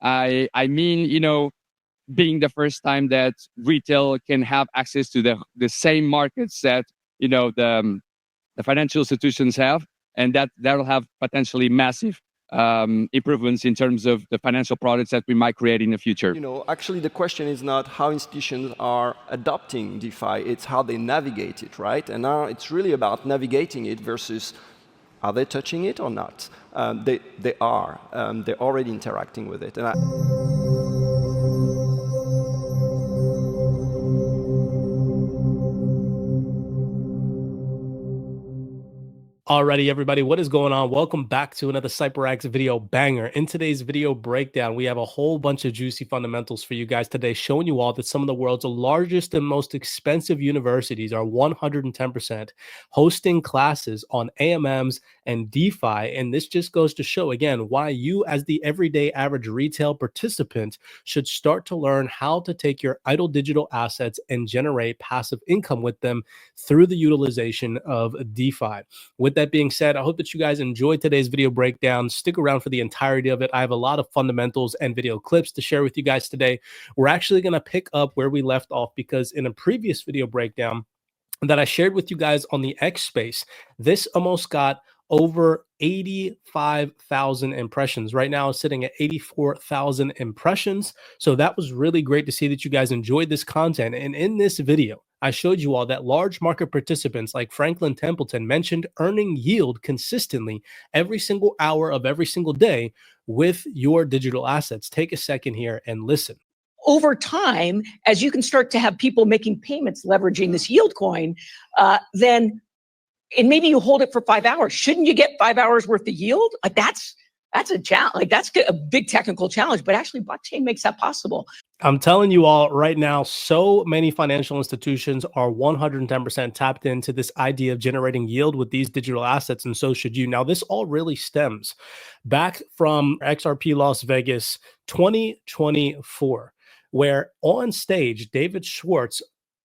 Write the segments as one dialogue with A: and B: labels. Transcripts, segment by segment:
A: I mean, being the first time that retail can have access to the same markets that the financial institutions have, and that'll have potentially massive improvements in terms of the financial products that we might create in the future.
B: Actually, the question is not how institutions are adopting DeFi, it's how they navigate it, right? And now it's really about navigating it versus are they touching it or not? They are. They're already interacting with it.
C: Alrighty, everybody, what is going on? Welcome back to another CYPRX video banger. In today's video breakdown, we have a whole bunch of juicy fundamentals for you guys today, showing you all that some of the world's largest and most expensive universities are 110% hosting classes on AMMs and DeFi. And this just goes to show, again, why you as the everyday average retail participant should start to learn how to take your idle digital assets and generate passive income with them through the utilization of DeFi. With that being said, I hope that you guys enjoyed today's video breakdown. Stick around for the entirety of it. I have a lot of fundamentals and video clips to share with you guys today. We're actually going to pick up where we left off, because in a previous video breakdown that I shared with you guys on the X space, this almost got over 85,000 impressions. Right now it's sitting at 84,000 impressions. So that was really great to see that you guys enjoyed this content. And in this video, I showed you all that large market participants like Franklin Templeton mentioned earning yield consistently every single hour of every single day with your digital assets. Take a second here and listen.
D: Over time, as you can start to have people making payments leveraging this yield coin, and maybe you hold it for 5 hours. Shouldn't you get 5 hours worth of yield? Like that's a challenge. Like that's a big technical challenge, but actually blockchain makes that possible.
C: I'm telling you all right now, so many financial institutions are 110% tapped into this idea of generating yield with these digital assets, and so should you. Now, this all really stems back from XRP Las Vegas 2024, where on stage, David Schwartz,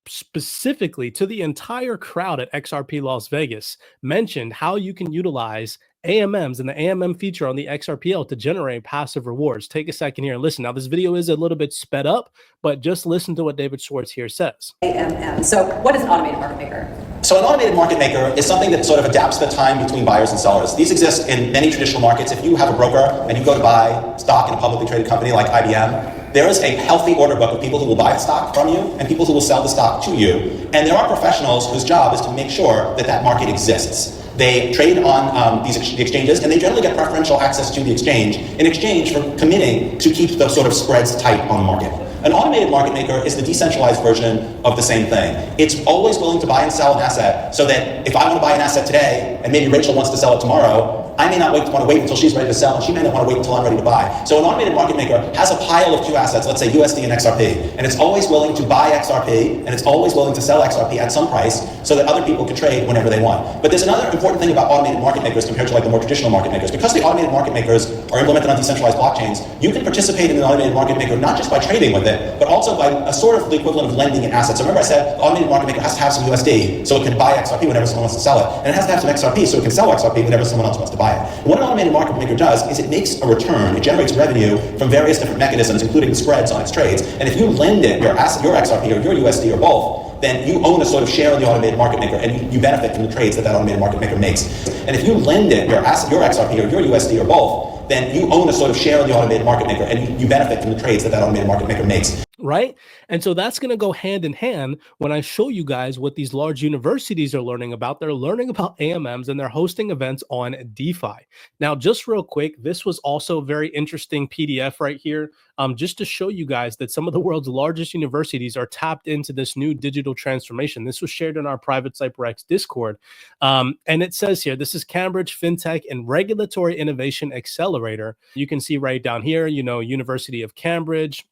C: specifically to the entire crowd at XRP Las Vegas, mentioned how you can utilize AMMs and the AMM feature on the XRPL to generate passive rewards. Take a second here and listen. Now, this video is a little bit sped up, but just listen to what David Schwartz here says.
E: AMM. So what is an automated market maker?
F: So an automated market maker is something that sort of adapts the time between buyers and sellers. These exist in many traditional markets. If you have a broker and you go to buy stock in a publicly traded company like IBM, there is a healthy order book of people who will buy the stock from you and people who will sell the stock to you. And there are professionals whose job is to make sure that that market exists. They trade on the exchanges, and they generally get preferential access to the exchange in exchange for committing to keep those sort of spreads tight on the market. An automated market maker is the decentralized version of the same thing. It's always willing to buy and sell an asset, so that if I want to buy an asset today, and maybe Rachel wants to sell it tomorrow, I may not want to wait until she's ready to sell, and she may not want to wait until I'm ready to buy. So an automated market maker has a pile of two assets, let's say USD and XRP, and it's always willing to buy XRP, and it's always willing to sell XRP at some price, so that other people can trade whenever they want. But there's another important thing about automated market makers compared to like the more traditional market makers. Because the automated market makers are implemented on decentralized blockchains, you can participate in an automated market maker not just by trading with it, but also by a sort of the equivalent of lending in assets. So remember I said the automated market maker has to have some USD so it can buy XRP whenever someone wants to sell it, and it has to have some XRP so it can sell XRP whenever someone else wants to buy it. And what an automated market maker does is it makes a return. It generates revenue from various different mechanisms, including the spreads on its trades. And if you lend it your XRP or your USD or both, then you own a sort of share in the automated market maker, and you benefit from the trades that automated market maker makes. And if you lend it your XRP or your USD or both, then you own a sort of share in the automated market maker, and you benefit from the trades that automated market maker makes.
C: Right? And so that's going to go hand in hand when I show you guys what these large universities are learning about. They're learning about AMMs, and they're hosting events on DeFi. Now, just real quick, this was also a very interesting PDF right here, just to show you guys that some of the world's largest universities are tapped into this new digital transformation. This was shared in our private CYPRX Discord. And it says here, this is Cambridge FinTech and Regulatory Innovation Accelerator. You can see right down here, University of Cambridge,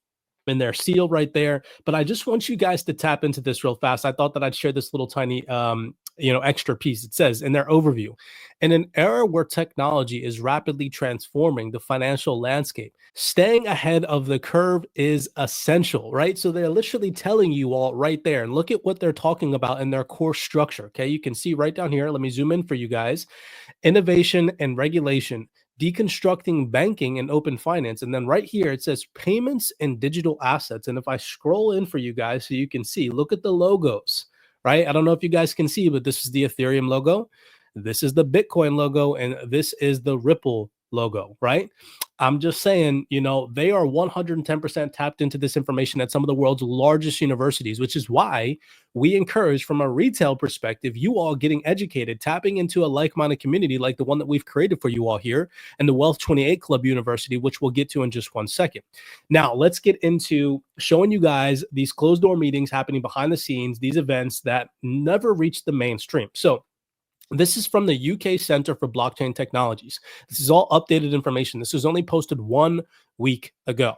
C: in their seal right there. But I just want you guys to tap into this real fast. I thought that I'd share this little tiny, extra piece. It says in their overview, in an era where technology is rapidly transforming the financial landscape, staying ahead of the curve is essential, right? So they're literally telling you all right there, and look at what they're talking about in their core structure. Okay. You can see right down here. Let me zoom in for you guys. Innovation and regulation. deconstructing banking and open finance. And then right here, it says payments and digital assets. And if I scroll in for you guys so you can see, look at the logos, right? I don't know if you guys can see, but this is the Ethereum logo. This is the Bitcoin logo, and this is the Ripple logo, right? I'm just saying, you know, they are 110% tapped into this information at some of the world's largest universities, which is why we encourage, from a retail perspective, you all getting educated, tapping into a like-minded community like the one that we've created for you all here, and the Wealth 28 Club University, which we'll get to in just one second. Now, let's get into showing you guys these closed-door meetings happening behind the scenes, these events that never reach the mainstream. So this is from the UK Center for Blockchain Technologies. This is all updated information. This was only posted 1 week ago.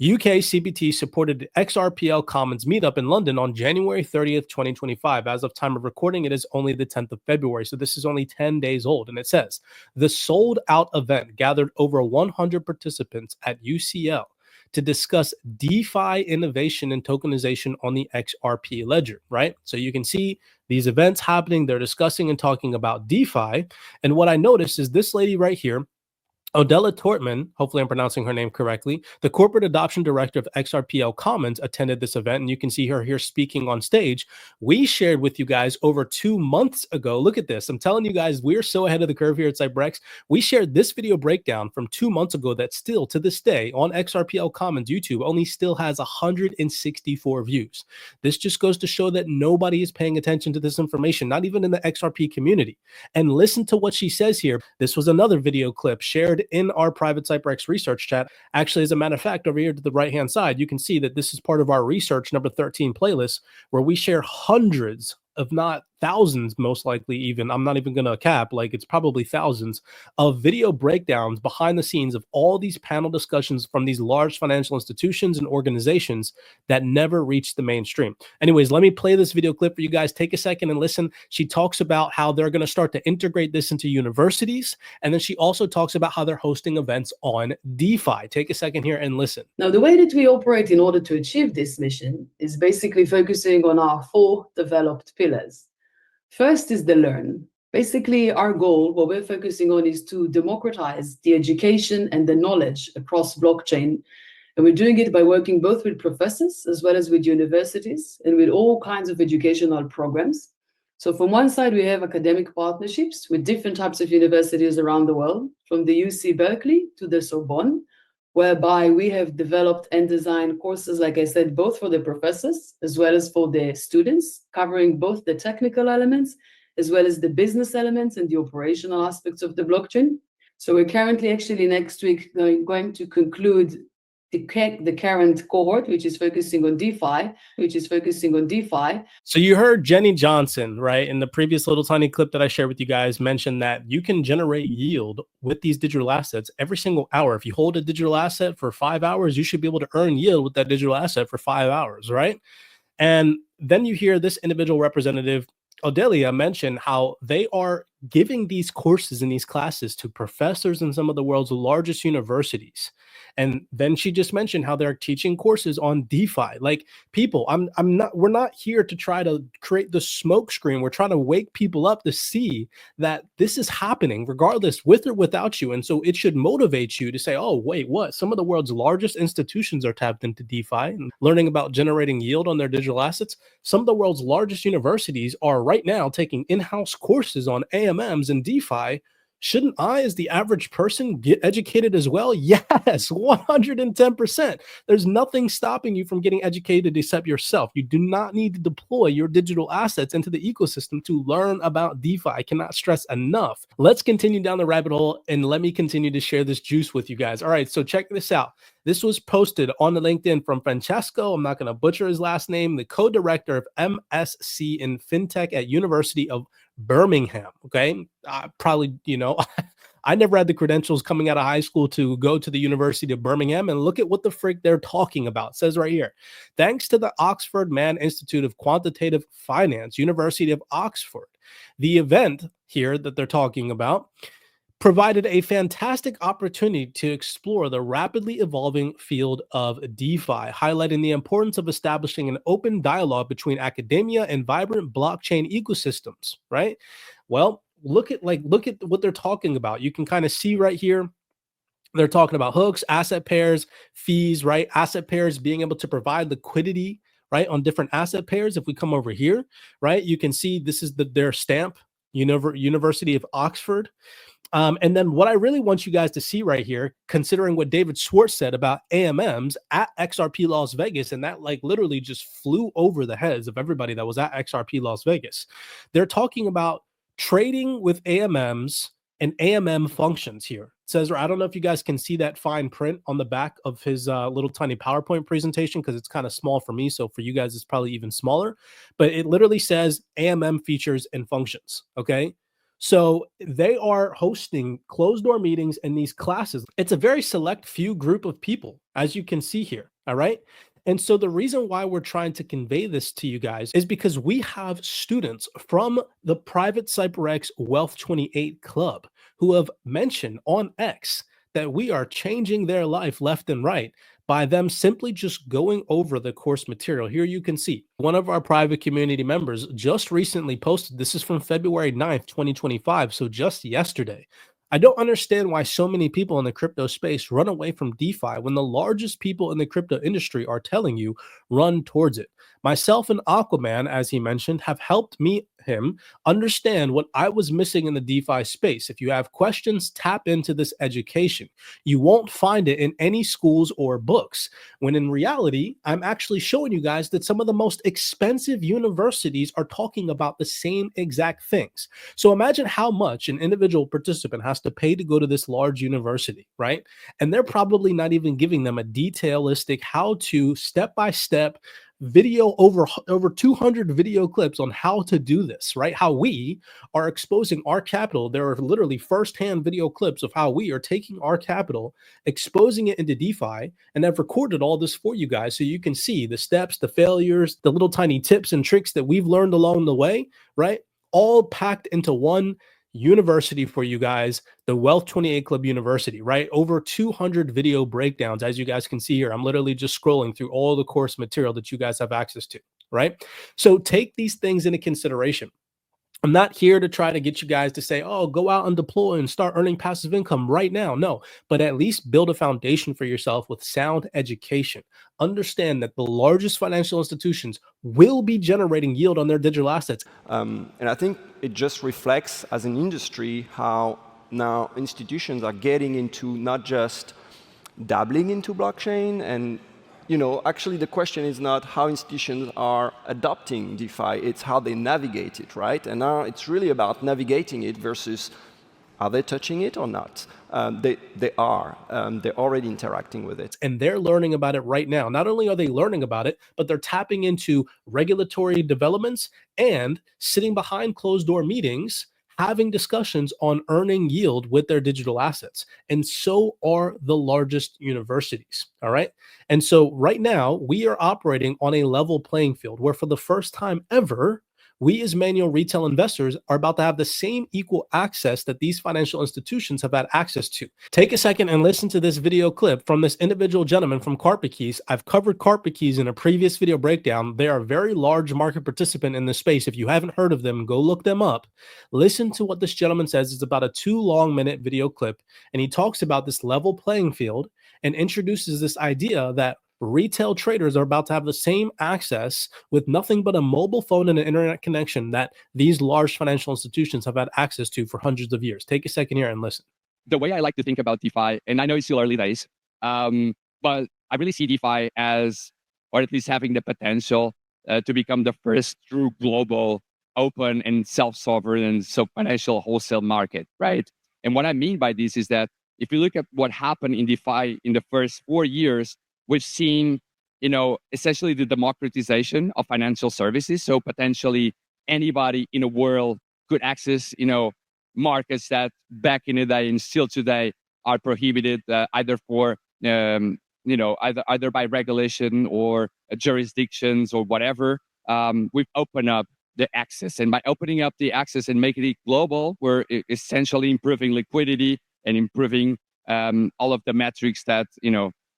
C: UK CBT supported XRPL Commons meetup in London on January 30th, 2025. As of time of recording, it is only the 10th of February. So this is only 10 days old. And it says, the sold out event gathered over 100 participants at UCL to discuss DeFi innovation and tokenization on the XRP ledger, right? So you can see these events happening. They're discussing and talking about DeFi. And what I noticed is this lady right here, Odella Tortman, hopefully I'm pronouncing her name correctly, the corporate adoption director of XRPL Commons, attended this event, and you can see her here speaking on stage. We shared with you guys over 2 months ago. Look at this. I'm telling you guys, we're so ahead of the curve here at CYPRX. We shared this video breakdown from 2 months ago that still, to this day, on XRPL Commons YouTube, only still has 164 views. This just goes to show that nobody is paying attention to this information, not even in the XRP community. And listen to what she says here. This was another video clip shared in our private CYPRX research chat. Actually, as a matter of fact, over here to the right-hand side, you can see that this is part of our research number 13 playlist, where we share hundreds, if not thousands, most likely even, I'm not even going to cap, like it's probably thousands of video breakdowns behind the scenes of all these panel discussions from these large financial institutions and organizations that never reached the mainstream. Anyways, let me play this video clip for you guys. Take a second and listen. She talks about how they're going to start to integrate this into universities. And then she also talks about how they're hosting events on DeFi. Take a second here and listen.
G: Now, the way that we operate in order to achieve this mission is basically focusing on our 4 developed pillars. First is the learn. Basically, our goal, what we're focusing on, is to democratize the education and the knowledge across blockchain. And we're doing it by working both with professors as well as with universities and with all kinds of educational programs. So from one side, we have academic partnerships with different types of universities around the world, from the UC Berkeley to the Sorbonne, whereby we have developed and designed courses, like I said, both for the professors as well as for the students, covering both the technical elements as well as the business elements and the operational aspects of the blockchain. So we're currently, actually next week, going to conclude the current cohort, which is focusing on DeFi,
C: So you heard Jenny Johnson, right, in the previous little tiny clip that I shared with you guys, mention that you can generate yield with these digital assets every single hour. If you hold a digital asset for 5 hours, you should be able to earn yield with that digital asset for 5 hours, right? And then you hear this individual representative, Odelia, mention how they are giving these courses and these classes to professors in some of the world's largest universities. And then she just mentioned how they're teaching courses on DeFi. Like, people, we're not here to try to create the smoke screen. We're trying to wake people up to see that this is happening regardless, with or without you. And so it should motivate you to say, oh, wait, what? Some of the world's largest institutions are tapped into DeFi and learning about generating yield on their digital assets. Some of the world's largest universities are right now taking in-house courses on AMMs and DeFi. Shouldn't I, as the average person, get educated as well? Yes, 110%. There's nothing stopping you from getting educated except yourself. You do not need to deploy your digital assets into the ecosystem to learn about DeFi. I cannot stress enough. Let's continue down the rabbit hole, and let me continue to share this juice with you guys. All right, so check this out. This was posted on the LinkedIn from Francesco, I'm not going to butcher his last name, the co-director of MSc in FinTech at University of Birmingham. Okay, probably, I never had the credentials coming out of high school to go to the University of Birmingham, and look at what the frick they're talking about. It says right here, thanks to the Oxford Mann Institute of Quantitative Finance, University of Oxford, the event here that they're talking about provided a fantastic opportunity to explore the rapidly evolving field of DeFi, highlighting the importance of establishing an open dialogue between academia and vibrant blockchain ecosystems, right? Well, look at what they're talking about. You can kind of see right here They're talking about hooks, asset pairs, fees, right? Asset pairs being able to provide liquidity, right, on different asset pairs. If we come over here, right, you can see this is their stamp, University of Oxford. And then what I really want you guys to see right here, considering what David Schwartz said about AMMs at XRP Las Vegas, and that like literally just flew over the heads of everybody that was at XRP Las Vegas. They're talking about trading with AMMs and AMM functions here. It says, I don't know if you guys can see that fine print on the back of his little tiny PowerPoint presentation because it's kind of small for me. So for you guys, it's probably even smaller. But it literally says AMM features and functions. Okay. So they are hosting closed door meetings in these classes. It's a very select few group of people, as you can see here. All right. And so the reason why we're trying to convey this to you guys is because we have students from the private CYPRX Wealth 28 Club who have mentioned on X that we are changing their life left and right by them simply just going over the course material. Here you can see one of our private community members just recently posted, this is from February 9th, 2025, so just yesterday. I don't understand why so many people in the crypto space run away from DeFi when the largest people in the crypto industry are telling you run towards it. Myself and Aquaman, as he mentioned, have helped him understand what I was missing in the DeFi space. If you have questions, tap into this education. You won't find it in any schools or books, when in reality, I'm actually showing you guys that some of the most expensive universities are talking about the same exact things. So imagine how much an individual participant has to pay to go to this large university, right? And they're probably not even giving them a detailistic how to step-by-step video, over 200 video clips on how to do this, right? How we are exposing our capital. There are literally firsthand video clips of how we are taking our capital, exposing it into DeFi, and I've recorded all this for you guys so you can see the steps, the failures, the little tiny tips and tricks that we've learned along the way, right? All packed into one university for you guys, the Wealth 28 Club University, right? Over 200 video breakdowns. As you guys can see here, I'm literally just scrolling through all the course material that you guys have access to, right? So take these things into consideration. I'm not here to try to get you guys to say, oh, go out and deploy and start earning passive income right now. No, but at least build a foundation for yourself with sound education. Understand that the largest financial institutions will be generating yield on their digital assets.
B: And I think it just reflects as an industry how now institutions are getting into not just dabbling into blockchain and actually the question is not how institutions are adopting DeFi, it's how they navigate it, right? And now it's really about navigating it versus are they touching it or not? They are. They're already interacting with it.
C: And they're learning about it right now. Not only are they learning about it, but they're tapping into regulatory developments and sitting behind closed door meetings, having discussions on earning yield with their digital assets. And so are the largest universities, all right? And so right now, we are operating on a level playing field where for the first time ever, we as manual retail investors are about to have the same equal access that these financial institutions have had access to. Take a second and listen to this video clip from this individual gentleman from CYPRX. I've covered CYPRX in a previous video breakdown. They are a very large market participant in this space. If you haven't heard of them, go look them up. Listen to what this gentleman says. It's about a 2-long-minute video clip, and he talks about this level playing field and introduces this idea that retail traders are about to have the same access with nothing but a mobile phone and an internet connection that these large financial institutions have had access to for hundreds of years. Take a second here and listen.
A: The way I like to think about DeFi, and I know it's still early days, but I really see DeFi as, or at least having the potential to become the first true global, open and self-sovereign financial wholesale market, right? And what I mean by this is that if you look at what happened in DeFi in the first 4 years, we've seen, essentially the democratization of financial services. So potentially anybody in the world could access, markets that back in the day and still today are prohibited either for, either by regulation or jurisdictions or whatever. We've opened up the access, and by opening up the access and making it global, we're essentially improving liquidity and improving all of the metrics that,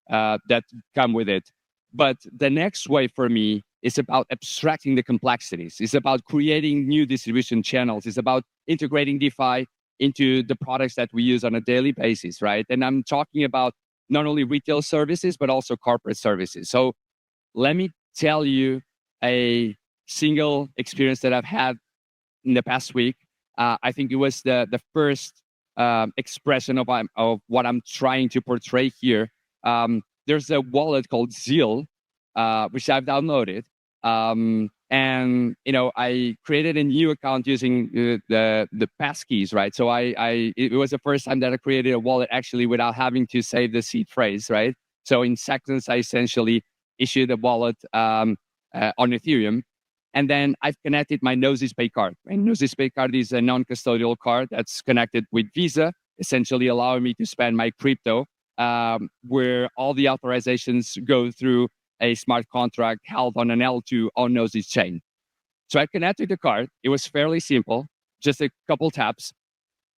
A: that come with it. But the next wave for me is about abstracting the complexities. It's about creating new distribution channels. It's about integrating DeFi into the products that we use on a daily basis, right? And I'm talking about not only retail services, but also corporate services. So let me tell you a single experience that I've had in the past week. I think it was the first expression of what I'm trying to portray here. There's a wallet called Zeal, which I've downloaded. And I created a new account using the passkeys, right? So it was the first time that I created a wallet actually without having to save the seed phrase, right? So in seconds, I essentially issued a wallet on Ethereum. And then I've connected my Gnosis Pay card. And Gnosis Pay card is a non-custodial card that's connected with Visa, essentially allowing me to spend my crypto where all the authorizations go through a smart contract held on an L2 on Gnosis chain. So I connected the card. It was fairly simple, just a couple taps.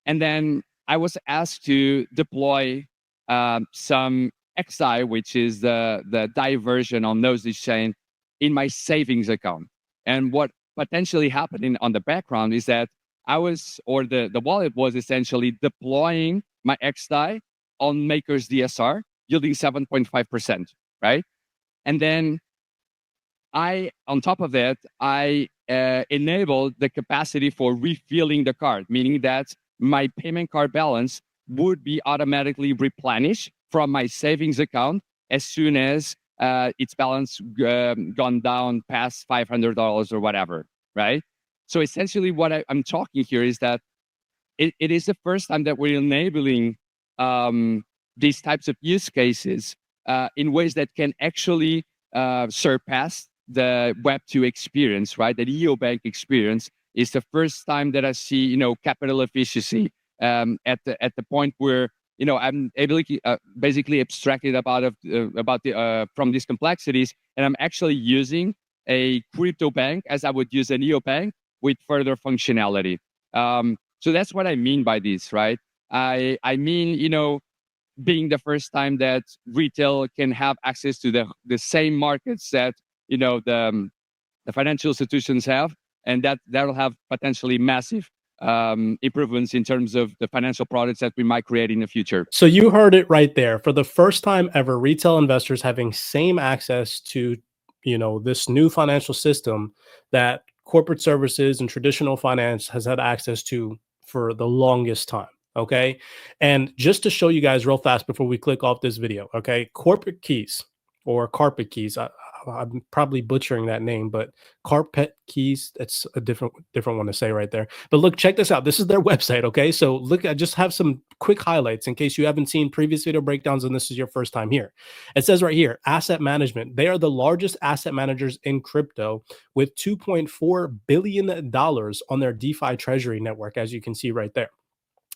A: And then I was asked to deploy some XI, which is the DAI version on Gnosis chain, in my savings account. And what potentially happening on the background is that the wallet was essentially deploying my XDAI on Maker's DSR, yielding 7.5%, right? And then on top of that, I enabled the capacity for refilling the card, meaning that my payment card balance would be automatically replenished from my savings account as soon as its balance gone down past $500 or whatever, right? So essentially what I'm talking here is that it is the first time that we're enabling these types of use cases in ways that can actually surpass the Web2 experience, right? The neobank experience is the first time that I see, capital efficiency at the point where I'm able to basically abstracted from these complexities, and I'm actually using a crypto bank as I would use a neobank with further functionality. So that's what I mean by this, right? I mean, being the first time that retail can have access to the same markets that the financial institutions have, and that'll have potentially massive improvements in terms of the financial products that we might create in the future.
C: So you heard it right there. For the first time ever, retail investors having same access to, this new financial system that corporate services and traditional finance has had access to for the longest time. Okay. And just to show you guys real fast before we click off this video, okay, corporate keys or carpet keys. I'm probably butchering that name, but carpet keys, that's a different one to say right there. But look, check this out. This is their website. Okay. So look, I just have some quick highlights in case you haven't seen previous video breakdowns and this is your first time here. It says right here, asset management. They are the largest asset managers in crypto with $2.4 billion on their DeFi treasury network, as you can see right there.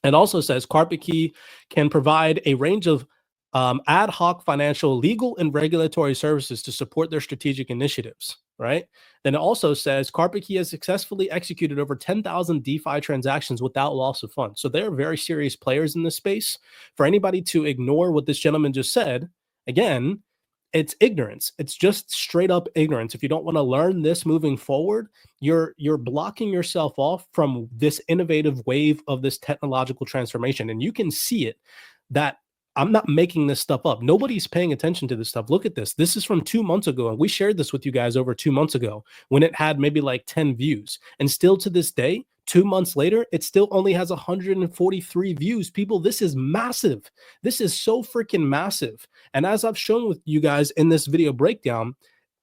C: It also says Carpet Key can provide a range of ad hoc financial, legal, and regulatory services to support their strategic initiatives, right? Then it also says Carpet Key has successfully executed over 10,000 DeFi transactions without loss of funds. So they're very serious players in this space. For anybody to ignore what this gentleman just said, again, it's ignorance. It's just straight up ignorance. If you don't want to learn this moving forward, you're blocking yourself off from this innovative wave of this technological transformation. And you can see it that I'm not making this stuff up. Nobody's paying attention to this stuff. Look at this. This is from 2 months ago. And we shared this with you guys over 2 months ago when it had maybe like 10 views. And still to this day, 2 months later, it still only has 143 views. People, this is massive. This is so freaking massive. And as I've shown with you guys in this video breakdown,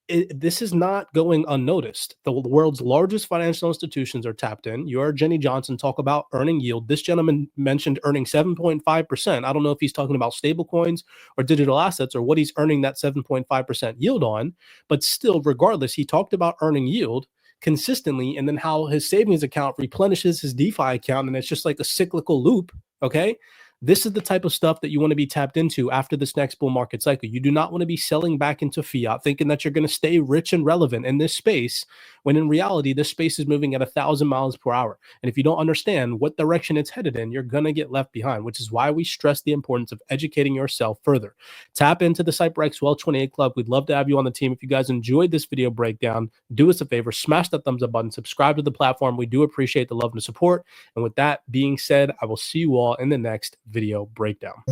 C: this is not going unnoticed. The world's largest financial institutions are tapped in. You heard Jenny Johnson talk about earning yield. This gentleman mentioned earning 7.5%. I don't know if he's talking about stable coins or digital assets or what he's earning that 7.5% yield on, but still, regardless, he talked about earning yield consistently and then how his savings account replenishes his DeFi account, and it's just like a cyclical loop, okay? This is the type of stuff that you want to be tapped into after this next bull market cycle. You do not want to be selling back into fiat, thinking that you're going to stay rich and relevant in this space, when in reality, this space is moving at 1,000 miles per hour. And if you don't understand what direction it's headed in, you're going to get left behind, which is why we stress the importance of educating yourself further. Tap into the CYPRX Well 28 Club. We'd love to have you on the team. If you guys enjoyed this video breakdown, do us a favor, smash that thumbs up button, subscribe to the platform. We do appreciate the love and the support. And with that being said, I will see you all in the next video breakdown.